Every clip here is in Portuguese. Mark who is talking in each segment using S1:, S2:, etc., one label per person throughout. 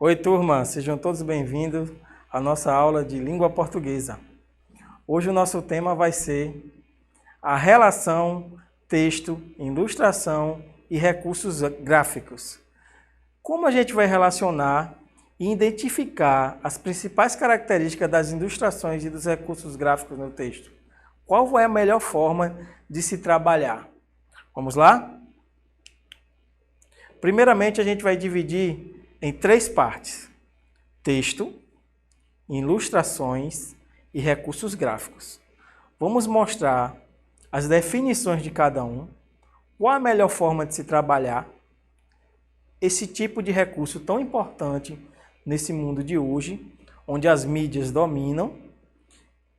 S1: Oi, turma, sejam todos bem-vindos à nossa aula de língua portuguesa. Hoje o nosso tema vai ser a relação texto, ilustração e recursos gráficos. Como a gente vai relacionar e identificar as principais características das ilustrações e dos recursos gráficos no texto? Qual é a melhor forma de se trabalhar? Vamos lá? Primeiramente, a gente vai dividir em 3 partes: texto, ilustrações e recursos gráficos. Vamos mostrar as definições de cada um, qual a melhor forma de se trabalhar esse tipo de recurso tão importante nesse mundo de hoje, onde as mídias dominam,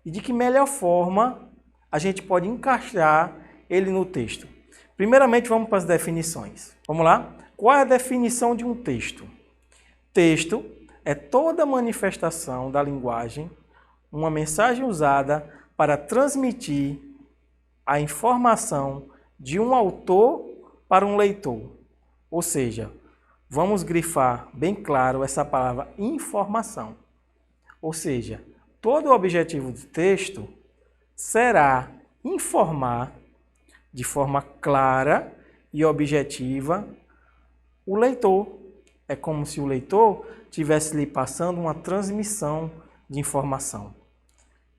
S1: e de que melhor forma a gente pode encaixar ele no texto. Primeiramente, vamos para as definições. Vamos lá? Qual é a definição de um texto? Texto é toda manifestação da linguagem, uma mensagem usada para transmitir a informação de um autor para um leitor. Ou seja, vamos grifar bem claro essa palavra informação. Ou seja, todo o objetivo do texto será informar de forma clara e objetiva o leitor. É como se o leitor estivesse lhe passando uma transmissão de informação.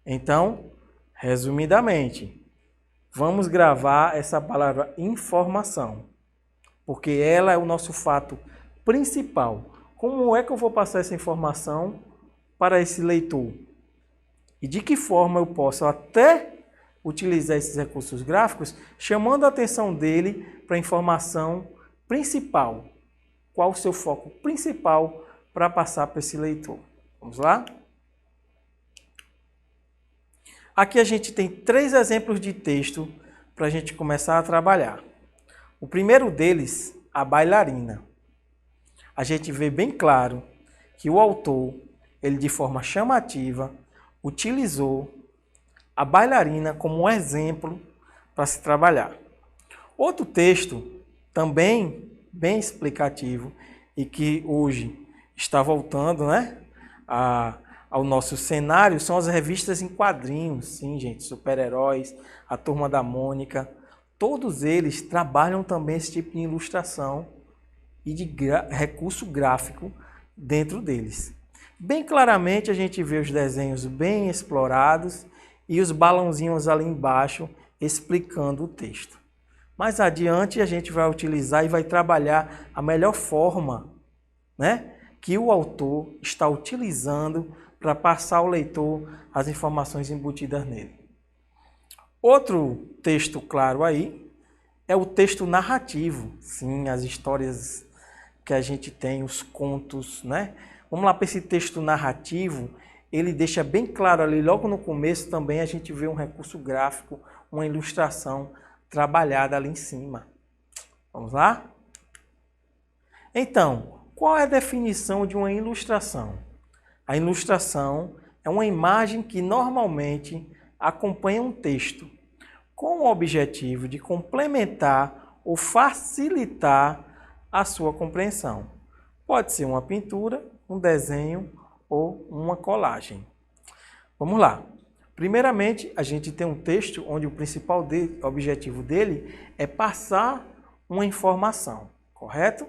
S1: Então, resumidamente, vamos gravar essa palavra informação, porque ela é o nosso fato principal. Como é que eu vou passar essa informação para esse leitor? E de que forma eu posso até utilizar esses recursos gráficos, chamando a atenção dele para a informação principal? Qual o seu foco principal para passar para esse leitor? Vamos lá? Aqui a gente tem 3 exemplos de texto para a gente começar a trabalhar. O primeiro deles, a bailarina. A gente vê bem claro que o autor, ele de forma chamativa, utilizou a bailarina como um exemplo para se trabalhar. Outro texto, também bem explicativo e que hoje está voltando, ao nosso cenário, são as revistas em quadrinhos. Sim, gente, super-heróis, a Turma da Mônica, todos eles trabalham também esse tipo de ilustração e de recurso gráfico dentro deles. Bem claramente a gente vê os desenhos bem explorados e os balãozinhos ali embaixo explicando o texto. Mais adiante a gente vai utilizar e vai trabalhar a melhor forma, que o autor está utilizando para passar ao leitor as informações embutidas nele. Outro texto claro aí é o texto narrativo. Sim, as histórias que a gente tem, os contos, Vamos lá para esse texto narrativo. Ele deixa bem claro ali, logo no começo também a gente vê um recurso gráfico, uma ilustração trabalhada ali em cima. Vamos lá? Então, qual é a definição de uma ilustração? A ilustração é uma imagem que normalmente acompanha um texto, com o objetivo de complementar ou facilitar a sua compreensão. Pode ser uma pintura, um desenho ou uma colagem. Vamos lá. Primeiramente, a gente tem um texto onde o principal objetivo dele é passar uma informação, correto?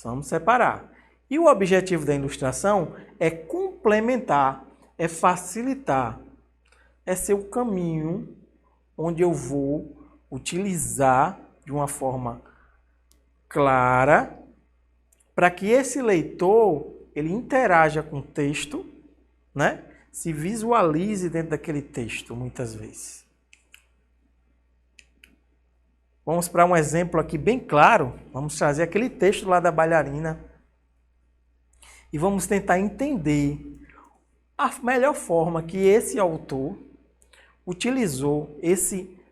S1: Vamos separar. E o objetivo da ilustração é complementar, é facilitar, é ser o caminho onde eu vou utilizar de uma forma clara para que esse leitor ele interaja com o texto, se visualize dentro daquele texto, muitas vezes. Vamos para um exemplo aqui bem claro. Vamos trazer aquele texto lá da bailarina e vamos tentar entender a melhor forma que esse autor utilizou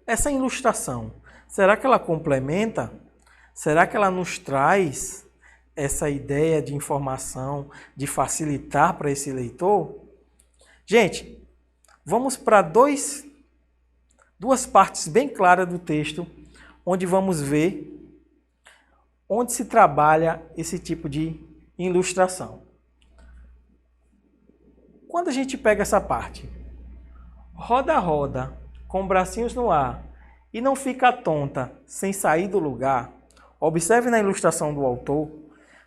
S1: essa ilustração. Será que ela complementa? Será que ela nos traz essa ideia de informação, de facilitar para esse leitor? Gente, vamos para duas partes bem claras do texto, onde vamos ver onde se trabalha esse tipo de ilustração. quando a gente pega essa parte, roda, roda, com bracinhos no ar, e não fica tonta, sem sair do lugar, observe na ilustração do autor,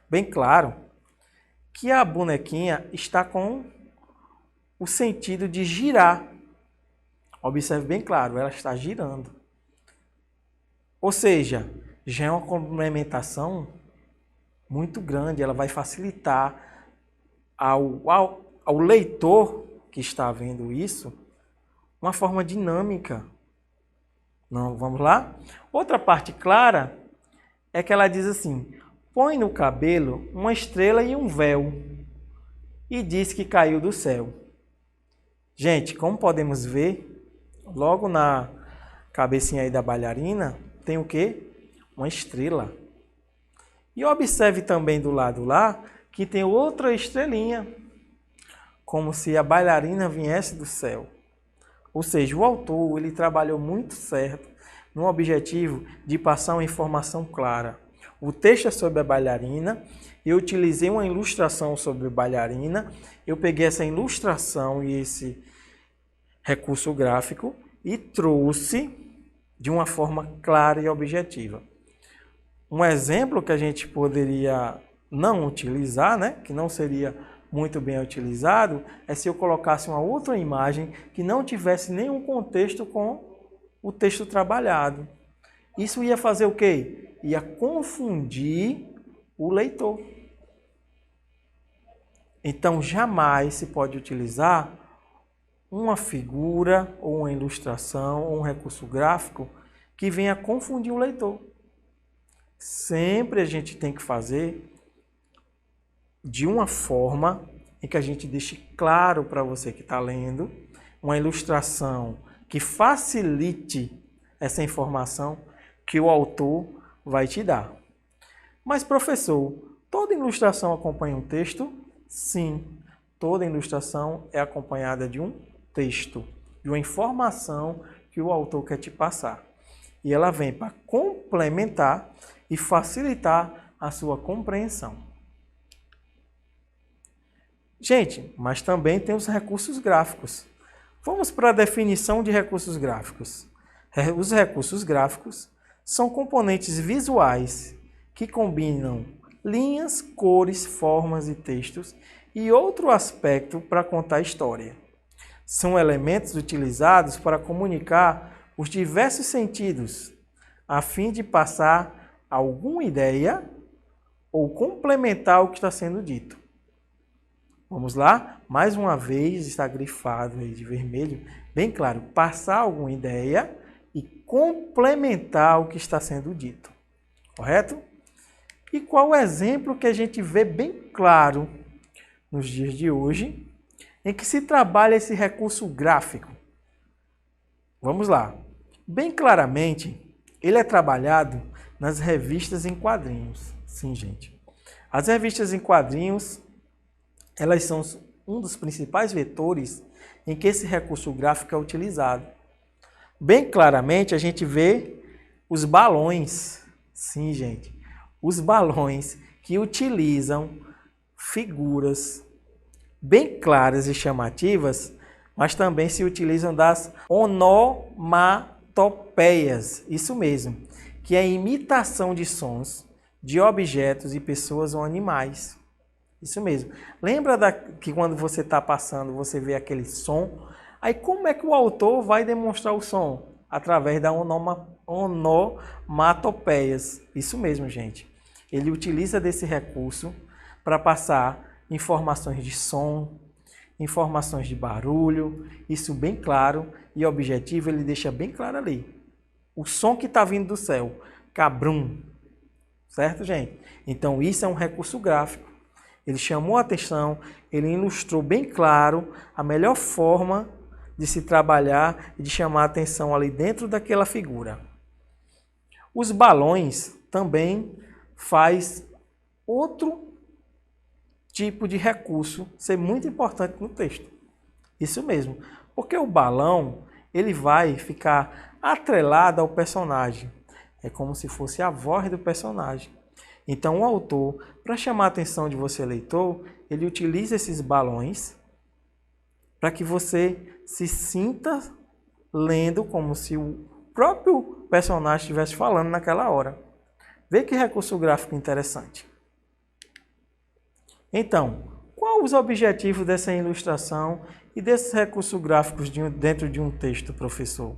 S1: bem claro, que a bonequinha está com o sentido de girar. Observe bem claro, ela está girando. Ou seja, já é uma complementação muito grande, ela vai facilitar ao leitor que está vendo isso, uma forma dinâmica. Não, vamos lá? Outra parte clara é que ela diz assim, põe no cabelo uma estrela e um véu, e diz que caiu do céu. Gente, como podemos ver, logo na cabecinha aí da bailarina, tem o quê? Uma estrela. E observe também do lado lá, que tem outra estrelinha, como se a bailarina viesse do céu. Ou seja, o autor ele trabalhou muito certo no objetivo de passar uma informação clara. O texto é sobre a bailarina, eu utilizei uma ilustração sobre a bailarina, eu peguei essa ilustração e esse recurso gráfico e trouxe de uma forma clara e objetiva. Um exemplo que a gente poderia não utilizar, né, que não seria muito bem utilizado, é se eu colocasse uma outra imagem que não tivesse nenhum contexto com o texto trabalhado. Isso ia fazer o quê? Ia confundir o leitor. Então, jamais se pode utilizar uma figura, ou uma ilustração, ou um recurso gráfico que venha confundir o leitor. Sempre a gente tem que fazer de uma forma em que a gente deixe claro para você que está lendo, uma ilustração que facilite essa informação que o autor vai te dar. Mas, professor, toda ilustração acompanha um texto? Sim, toda ilustração é acompanhada de um texto, de uma informação que o autor quer te passar. E ela vem para complementar e facilitar a sua compreensão. Gente, mas também tem os recursos gráficos. Vamos para a definição de recursos gráficos. Os recursos gráficos são componentes visuais que combinam linhas, cores, formas e textos e outro aspecto para contar a história. São elementos utilizados para comunicar os diversos sentidos, a fim de passar alguma ideia ou complementar o que está sendo dito. Vamos lá? Mais uma vez está grifado aí de vermelho, bem claro, passar alguma ideia e complementar o que está sendo dito. Correto? E qual o exemplo que a gente vê bem claro nos dias de hoje, em que se trabalha esse recurso gráfico? Vamos lá. Bem claramente, ele é trabalhado nas revistas em quadrinhos. Sim, gente. As revistas em quadrinhos, elas são um dos principais vetores em que esse recurso gráfico é utilizado. Bem claramente, a gente vê os balões. Sim, gente. Os balões que utilizam figuras bem claras e chamativas, mas também se utilizam das onomatopeias, isso mesmo, que é a imitação de sons de objetos e pessoas ou animais. Isso mesmo. Lembra que quando você está passando, você vê aquele som? Aí como é que o autor vai demonstrar o som? Através da onomatopeias. Isso mesmo, gente. Ele utiliza desse recurso para passar informações de som, informações de barulho, isso bem claro e objetivo, ele deixa bem claro ali. O som que está vindo do céu, cabrum, certo, gente? Então, isso é um recurso gráfico. Ele chamou a atenção, ele ilustrou bem claro a melhor forma de se trabalhar e de chamar a atenção ali dentro daquela figura. Os balões também faz outro tipo de recurso ser muito importante no texto. Isso mesmo, porque o balão ele vai ficar atrelado ao personagem. É como se fosse a voz do personagem. Então o autor, para chamar a atenção de você leitor, ele utiliza esses balões para que você se sinta lendo como se o próprio personagem estivesse falando naquela hora. Vê que recurso gráfico interessante. Então, quais os objetivos dessa ilustração e desses recursos gráficos dentro de um texto, professor?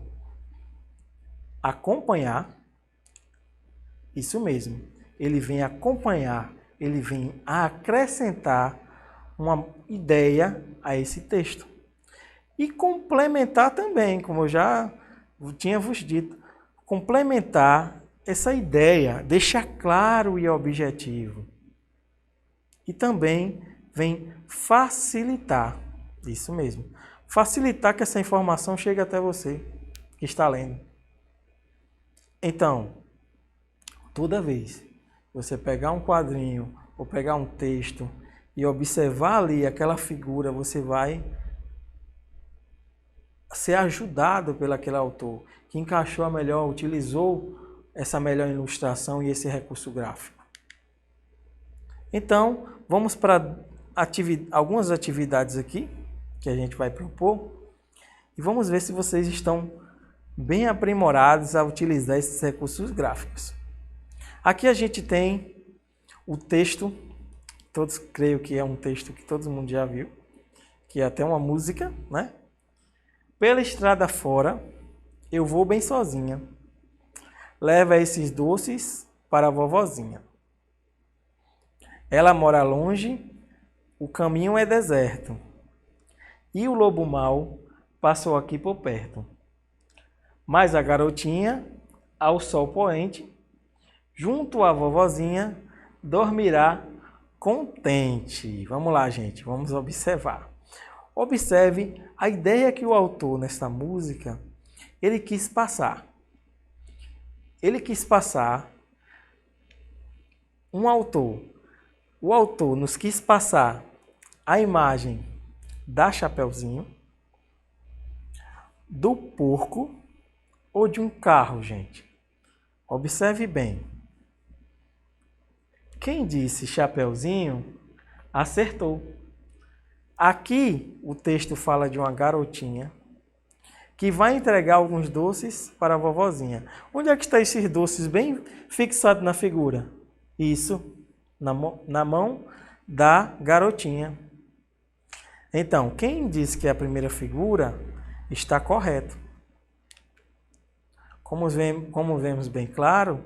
S1: Acompanhar, isso mesmo, ele vem acompanhar, ele vem acrescentar uma ideia a esse texto. E complementar também, como eu já tinha vos dito, complementar essa ideia, deixar claro e objetivo. E também vem facilitar, isso mesmo, facilitar que essa informação chegue até você que está lendo. Então, toda vez que você pegar um quadrinho ou pegar um texto e observar ali aquela figura, você vai ser ajudado pelo aquele autor que encaixou a melhor, utilizou essa melhor ilustração e esse recurso gráfico. Então, vamos para algumas atividades aqui que a gente vai propor e vamos ver se vocês estão bem aprimorados a utilizar esses recursos gráficos. Aqui a gente tem o texto, todos creio que é um texto que todo mundo já viu, que é até uma música, né? Pela estrada fora, eu vou bem sozinha. Leva esses doces para a vovozinha. Ela mora longe, o caminho é deserto. E o lobo mau passou aqui por perto. Mas a garotinha, ao sol poente, junto à vovozinha, dormirá contente. Vamos lá, gente, vamos observar. Observe a ideia que o autor, nesta música, ele quis passar. Ele quis passar o autor nos quis passar a imagem da Chapeuzinho, do porco ou de um carro, gente. Observe bem. Quem disse Chapeuzinho, acertou. Aqui o texto fala de uma garotinha que vai entregar alguns doces para a vovozinha. Onde é que estão esses doces bem fixados na figura? Isso, na mão da garotinha. Então, quem disse que é a primeira figura está correto. Como vemos bem claro,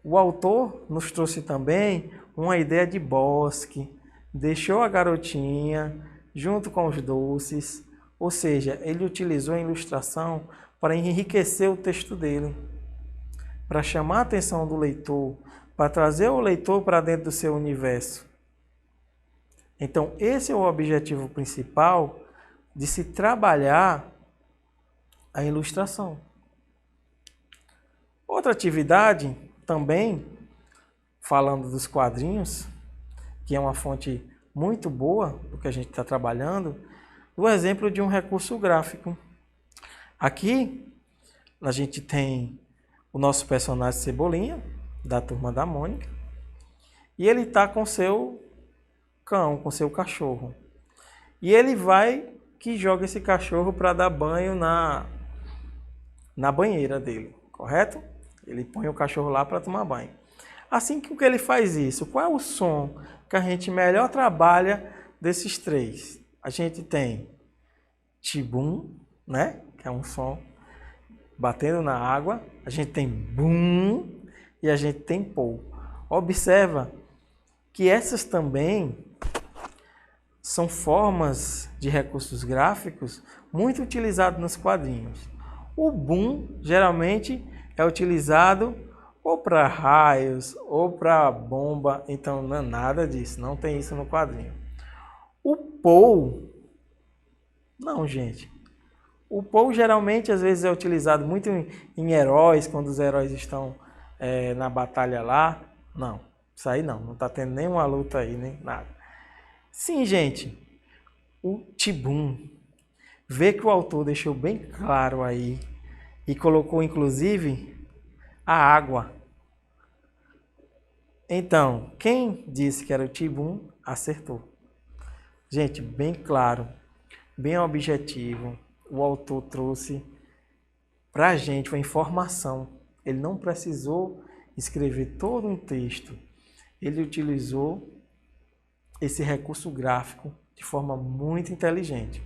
S1: o autor nos trouxe também uma ideia de bosque, deixou a garotinha junto com os doces, ou seja, ele utilizou a ilustração para enriquecer o texto dele, para chamar a atenção do leitor, para trazer o leitor para dentro do seu universo. Então, esse é o objetivo principal de se trabalhar a ilustração. Outra atividade, também, falando dos quadrinhos, que é uma fonte muito boa do que a gente está trabalhando, o exemplo de um recurso gráfico. Aqui, a gente tem o nosso personagem Cebolinha, da Turma da Mônica, e ele está com seu cão, com seu cachorro. E ele vai que joga esse cachorro para dar banho na banheira dele, correto? Ele põe o cachorro lá para tomar banho. Assim que ele faz isso, qual é o som que a gente melhor trabalha desses três? A gente tem tibum, né? Que é um som batendo na água. A gente tem bum e a gente tem pou. Observa que essas também são formas de recursos gráficos muito utilizados nos quadrinhos. O boom geralmente é utilizado ou para raios ou para bomba, então não é nada disso, não tem isso no quadrinho. O pou, não, gente. O pou geralmente às vezes é utilizado muito em heróis, quando os heróis estão na batalha lá. Não, isso aí não está tendo nenhuma luta aí, nem nada. Sim, gente, o tibum, vê que o autor deixou bem claro aí e colocou inclusive a água. Então, quem disse que era o tibum, acertou. Gente, bem claro. bem objetivo. O autor trouxe para a gente uma informação. Ele não precisou escrever todo um texto. Ele utilizou esse recurso gráfico de forma muito inteligente.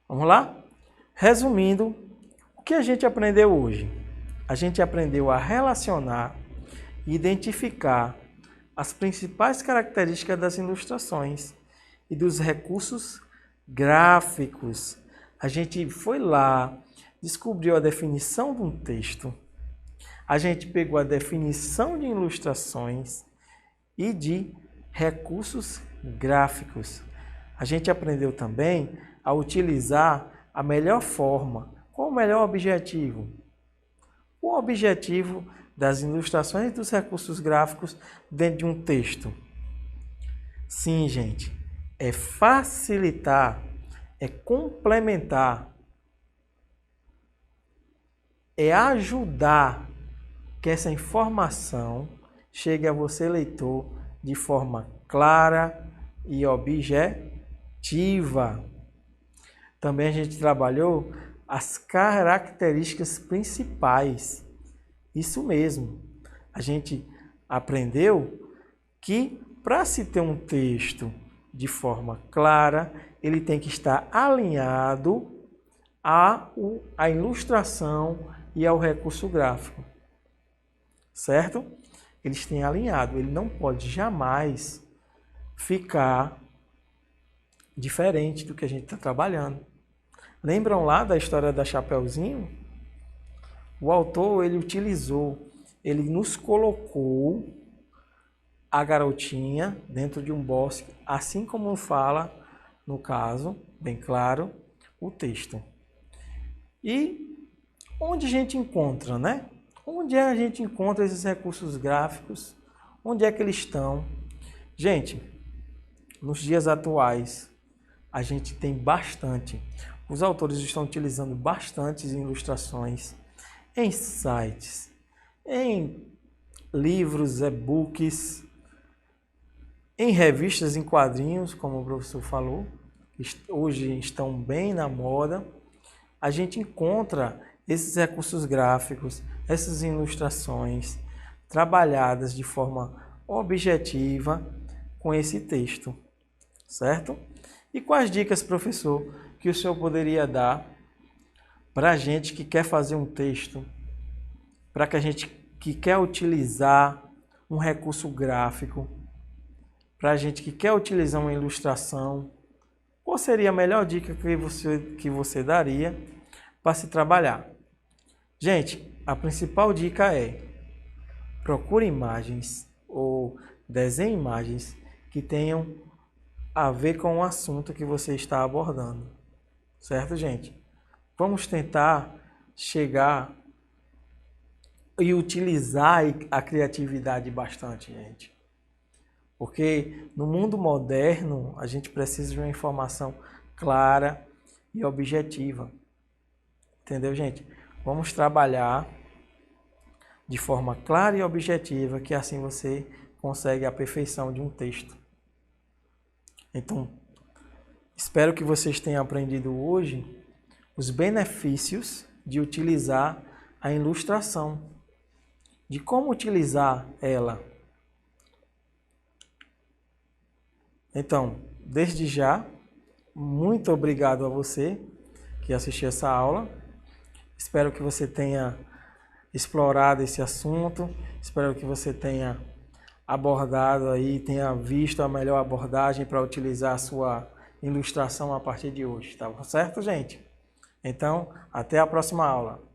S1: Vamos lá? Resumindo, o que a gente aprendeu hoje? A gente aprendeu a relacionar e identificar as principais características das ilustrações e dos recursos gráficos. A gente foi lá, descobriu a definição de um texto, a gente pegou a definição de ilustrações e de recursos gráficos. A gente aprendeu também a utilizar a melhor forma. Qual o melhor objetivo? O objetivo das ilustrações e dos recursos gráficos dentro de um texto. Sim, gente, é facilitar, é complementar, é ajudar que essa informação chegue a você, leitor, de forma clara e objetiva. Também a gente trabalhou as características principais. Isso mesmo. A gente aprendeu que para se ter um texto de forma clara, ele tem que estar alinhado à ilustração e ao recurso gráfico. Certo? Eles têm alinhado. Ele não pode jamais ficar diferente do que a gente está trabalhando. Lembram lá da história da Chapeuzinho? O autor, ele nos colocou a garotinha dentro de um bosque, assim como fala, no caso, bem claro, o texto. E onde a gente encontra, né? Onde a gente encontra esses recursos gráficos? Onde é que eles estão? Gente, nos dias atuais, a gente tem bastante. Os autores estão utilizando bastantes ilustrações em sites, em livros, e-books, em revistas em quadrinhos, como o professor falou, que hoje estão bem na moda. A gente encontra esses recursos gráficos, essas ilustrações trabalhadas de forma objetiva com esse texto, certo? E quais dicas, professor, que o senhor poderia dar para a gente que quer fazer um texto, para que a gente que quer utilizar um recurso gráfico, para a gente que quer utilizar uma ilustração? Qual seria a melhor dica que você daria para se trabalhar? Gente, a principal dica é: procure imagens ou desenhe imagens que tenham a ver com o assunto que você está abordando. Certo, gente? Vamos tentar chegar e utilizar a criatividade bastante, gente. Porque no mundo moderno, a gente precisa de uma informação clara e objetiva. Entendeu, gente? Vamos trabalhar de forma clara e objetiva, que assim você consegue a perfeição de um texto. Então, espero que vocês tenham aprendido hoje os benefícios de utilizar a ilustração, de como utilizar ela. Então, desde já, muito obrigado a você que assistiu essa aula. Espero que você tenha explorado esse assunto. Espero que você tenha abordado aí, tenha visto a melhor abordagem para utilizar a sua ilustração a partir de hoje. Tá certo, gente? Então, até a próxima aula.